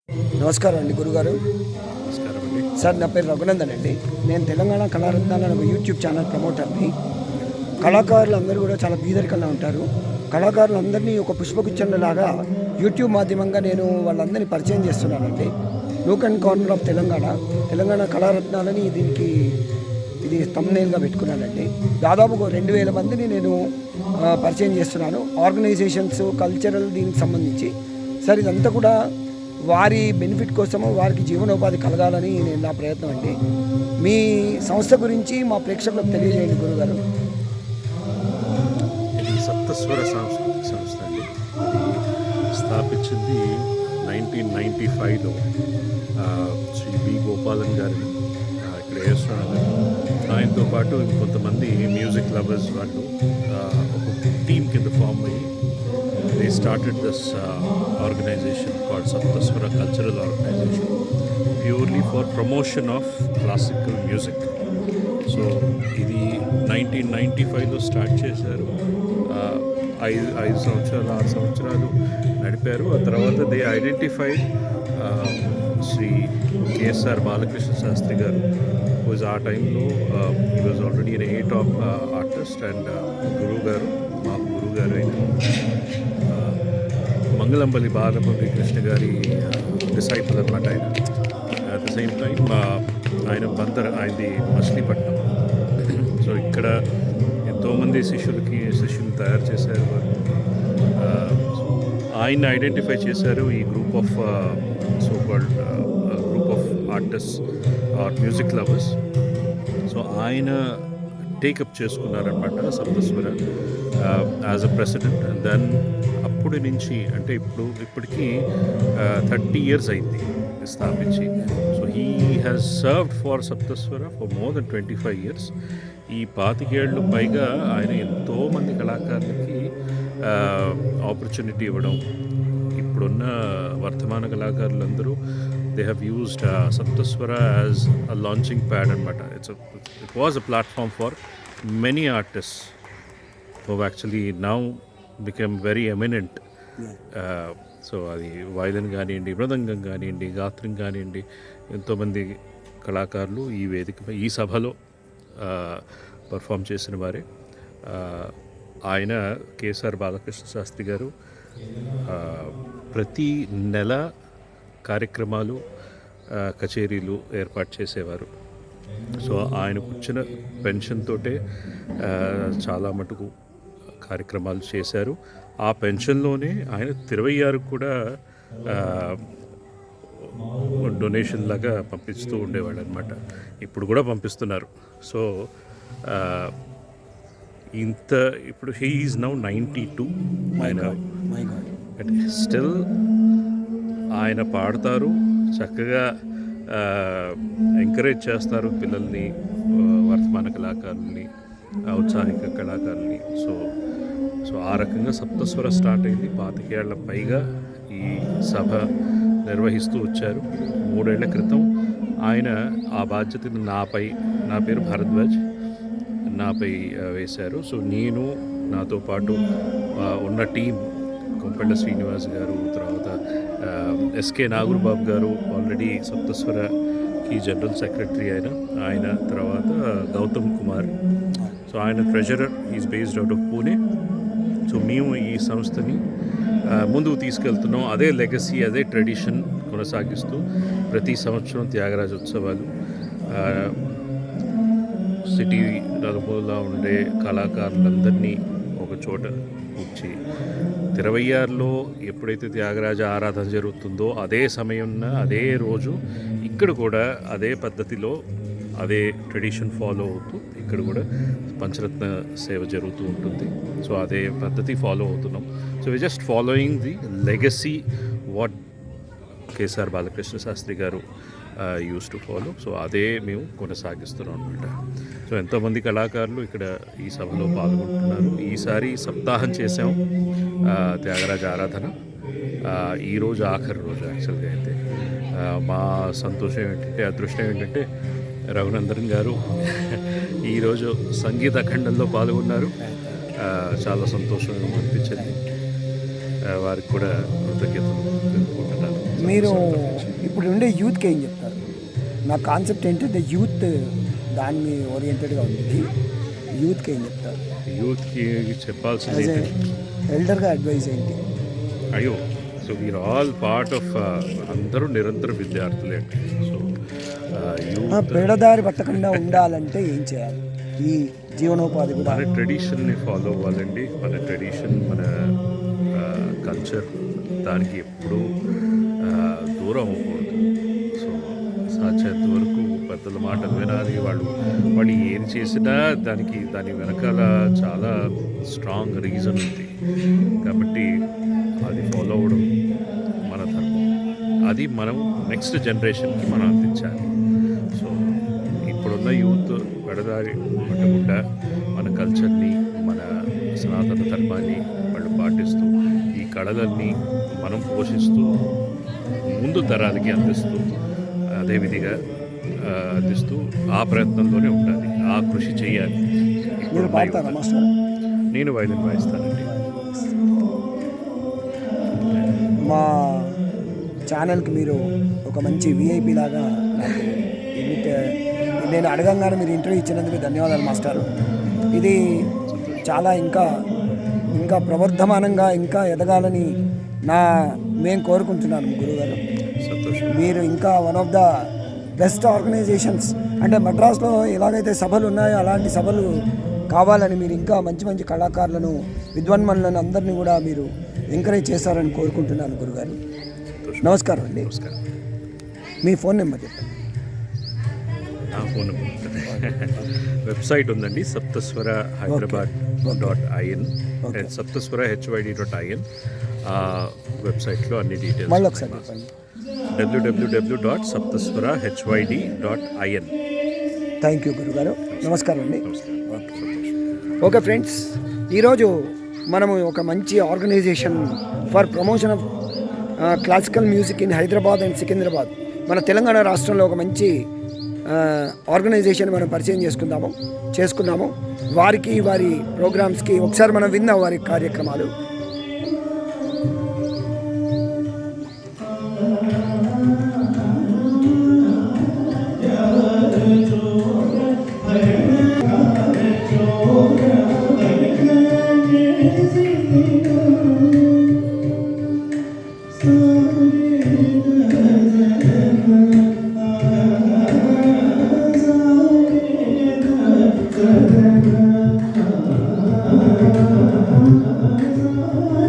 నమస్కారం అండి గురుగారు. నమస్కారం అండి. సార్ నా పేరు రఘునందన్ అండి. నేను తెలంగాణ కళారత్నాలు ఒక యూట్యూబ్ ఛానల్ ప్రమోటర్ని. కళాకారులందరూ కూడా చాలా బీదరికంగా ఉంటారు. కళాకారులందరినీ ఒక పుష్పగుచ్చంలాగా యూట్యూబ్ మాధ్యమంగా నేను వాళ్ళందరినీ పరిచయం చేస్తున్నానండి. Nook and corner of Telangana కళారత్నాలని ఇది థంబ్నెయిల్గా పెట్టుకున్నానండి. దాదాపు 2000 మందిని నేను పరిచయం చేస్తున్నాను. ఆర్గనైజేషన్స్, కల్చరల్ దీనికి సంబంధించి. సార్ ఇదంతా కూడా వారి బెనిఫిట్ కోసము వారికి జీవనోపాధి కలగాలని నేను నా ప్రయత్నం అండి. మీ సంస్థ గురించి మా ప్రేక్షకులకు తెలియజేయండి గురుగారు. ఇది సప్తస్వర సాంస్కృతిక సంస్థ అండి. ఇది స్థాపించింది 1995లో శ్రీ బి గోపాలన్ గారిని ఇక్కడ వేస్తున్నాడు. ఆయనతో పాటు ఇంకొంతమంది మ్యూజిక్ లవర్స్ వాళ్ళు ఒక టీమ్ కింద ఫామ్ అయ్యి they started this organization called Saptaswara Cultural Organization purely for promotion of classical music. So ఇది 1995లో స్టార్ట్ చేశారు. 5 సంవత్సరాలు 6 సంవత్సరాలు నడిపారు. ఆ తర్వాత they identified Shri KSR Balakrishna Shastri garu was ఆ టైంలో he was already an a top artist and గురువు గారు, మా గురువు గారు అయిన మంగళంపల్లి బాలమురళీ కృష్ణ గారి డిసైపుల్ అనమాట ఆయన. అట్ ద సేమ్ టైం ఆయనది మచిలీపట్నం. సో ఇక్కడ ఎంతోమంది శిష్యులు తయారు చేశారు. ఆయన ఐడెంటిఫై చేశారు ఈ group of so called group of artist or music lovers. So ఆయన టేకప్ చేసుకున్నారనమాట Saptaswara as a president. And then అప్పటి నుంచి అంటే ఇప్పటికీ 30 years అయింది స్థాపించి. So he has served far Saptaswara for more than 25 years. ఈ 25 ఏళ్ళు పైగా ఆయన ఎంతోమంది కళాకారులకి ఆపర్చునిటీ ఇవ్వడం. ఇప్పుడున్న వర్తమాన కళాకారులందరూ they have used Saptaswara as a launching pad అనమాట. It was a platform for many artists who actually now become very eminent. So అది వయలిన్ కానివ్వండి, మృదంగం కానివ్వండి, గాత్రం కానివ్వండి, ఎంతోమంది కళాకారులు ఈ వేదికపై ఈ సభలో పర్ఫామ్ చేసిన వారే. ఆయన కేఎస్ఆర్ బాలకృష్ణ శాస్త్రి గారు ప్రతి నెల కార్యక్రమాలు, కచేరీలు ఏర్పాటు చేసేవారు. సో ఆయనకు వచ్చిన పెన్షన్ తోటే చాలా మటుకు కార్యక్రమాలు చేశారు. ఆ పెన్షన్లోనే ఆయన 26 కూడా డొనేషన్ లాగా పంపిస్తూ ఉండేవాళ్ళు అనమాట. ఇప్పుడు కూడా పంపిస్తున్నారు. సో ఇప్పుడు హీ ఈజ్ నౌ 92. ఆయన స్టిల్ ఆయన పాడతారు, చక్కగా ఎంకరేజ్ చేస్తారు పిల్లల్ని, వర్తమాన కళాకారుల్ని, ఔత్సాహిక కళాకారుల్ని. సో ఆ రకంగా సప్తస్వర స్టార్ట్ అయింది. 25 ఏళ్ల పైగా ఈ సభ నిర్వహిస్తూ వచ్చారు. 3 ఏళ్ల క్రితం ఆయన ఆ బాధ్యతను నా పేరు భరద్వాజ్, నాపై వేశారు. సో నేను, నాతో పాటు ఉన్న టీం, కొంపెళ్ళ శ్రీనివాస్ గారు, తర్వాత ఎస్కే నాగురుబాబు గారు ఆల్రెడీ సప్తస్వరకి జనరల్ సెక్రటరీ ఆయన తర్వాత గౌతమ్ కుమార్. సో ఆయన treasurer, is based out of Pune. So మేము ఈ సంస్థని ముందుకు తీసుకెళ్తున్నాం. అదే లెగసీ, అదే ట్రెడిషన్ కొనసాగిస్తూ ప్రతి సంవత్సరం త్యాగరాజ ఉత్సవాలు సిటీ నలుమూలలా ఉండే కళాకారులందరినీ ఒక చోట కూర్చి 26లో ఎప్పుడైతే త్యాగరాజ ఆరాధన జరుగుతుందో అదే సమయంలో అదే రోజు ఇక్కడ కూడా అదే పద్ధతిలో అదే ట్రెడిషన్ ఫాలో అవుతూ ఇక్కడ కూడా పంచరత్న సేవ జరుగుతూ ఉంటుంది. సో అదే పద్ధతి ఫాలో అవుతున్నాం. So we just following the legacy what KSR Balakrishna Shastri garu used to follow. So అదే మేము కొనసాగిస్తున్నాం అనమాట. సో ఎంతోమంది కళాకారులు ఇక్కడ ఈ సభలో పాల్గొంటున్నారు. ఈసారి సప్తాహం చేసాం త్యాగరాజ ఆరాధన. ఈరోజు ఆఖరి రోజు యాక్చువల్గా అయితే. మా సంతోషం ఏంటంటే, అదృష్టం ఏంటంటే రఘునందన్ గారు ఈరోజు సంగీత ఖండంలో పాల్గొన్నారు. చాలా సంతోషం అనిపించింది. వారికి కూడా కృతజ్ఞతలు తెలుపుకుంటున్నాను. మీరు ఇప్పుడు ఉండే యూత్కి ఏం చెప్తారు? నా కాన్సెప్ట్ ఏంటంటే యూత్ దాన్ని ఓరియంటెడ్గా ఉంది. యూత్కి ఏం చెప్తారు? యూత్కి చెప్పాల్సింది యాజ్ ఏంటి? ఎల్డర్గా అడ్వైజ్ ఏంటి? అయ్యో, so we are all part of అందరూ నిరంతర విద్యార్థులే అండి. సో యూత్ పెడదారి పట్టకుండా ఉండాలంటే ఏం చేయాలి? ఈ జీవనోపాధి కూడా మన ట్రెడిషన్ని ఫాలో అవ్వాలండి. మన ట్రెడిషన్, మన కల్చర్, దానికి ఎప్పుడూ దూరం అవ్వకూడదు. సో సాధ్యంత వరకు పెద్దల మాటలు వినాలి. వాళ్ళు ఏం చేసినా దాని వెనకాల చాలా స్ట్రాంగ్ రీజన్ ఉంది. కాబట్టి అది ఫాలో అవ్వడం మన ధర్మం. అది మనం నెక్స్ట్ జనరేషన్కి మనం అందించాలి. సో ఇప్పుడున్న యూత్ పెడదారి పట్టకుండా మన కల్చర్ని, మన సనాతన ధర్మాన్ని వాళ్ళు పాటిస్తూ, ఈ కళలన్నీ మనం పోషిస్తూ ముందు తరాలకి అందిస్తూ, అదే విధిగా అందిస్తూ ఆ ప్రయత్నంలోనే ఉండాలి, ఆ కృషి చేయాలి. మీరు పాడతారా మాస్టర్? నేను వైలిన్ వాయిస్తానండి. మా ఛానల్కి మీరు ఒక మంచి విఐపి లాగా నాకు నేను అడగంగానే మీరు ఇంటర్వ్యూ ఇచ్చినందుకు ధన్యవాదాలు మాస్టారు. ఇది చాలా ఇంకా ప్రవర్ధమానంగా ఇంకా ఎదగాలని మేము కోరుకుంటున్నాను గురుగారు. సంతోషం. మీరు ఇంకా one of the best organisations, అంటే మద్రాస్లో ఎలాగైతే సభలు ఉన్నాయో అలాంటి సభలు కావాలని, మీరు ఇంకా మంచి మంచి కళాకారులను, విద్వాన్మణులను అందరినీ కూడా మీరు ఎంకరేజ్ చేస్తారని కోరుకుంటున్నాను గురుగారు. నమస్కారం అండి. నమస్కారం. మీ ఫోన్ నెంబర్ చెప్పండి. నా ఫోన్ వెబ్సైట్ ఉందండి, సప్తస్వర హైదరాబాద్.in, సప్తస్వర HYD.in. వెబ్సైట్లో అన్ని డీటెయిల్స్. మళ్ళీ ఒకసారి చెప్పండి. www.saptaswara.hyd.in. థ్యాంక్ యూ గురుగారు. నమస్కారం అండి. ఓకే ఫ్రెండ్స్, ఈరోజు మనము ఒక మంచి organisation for promotion of classical music in Hyderabad and Secunderabad, మన తెలంగాణ రాష్ట్రంలో ఒక మంచి ఆర్గనైజేషన్ మనం పరిచయం చేసుకున్నాము. వారి ప్రోగ్రామ్స్కి ఒకసారి మనం విన్నాం వారి కార్యక్రమాలు.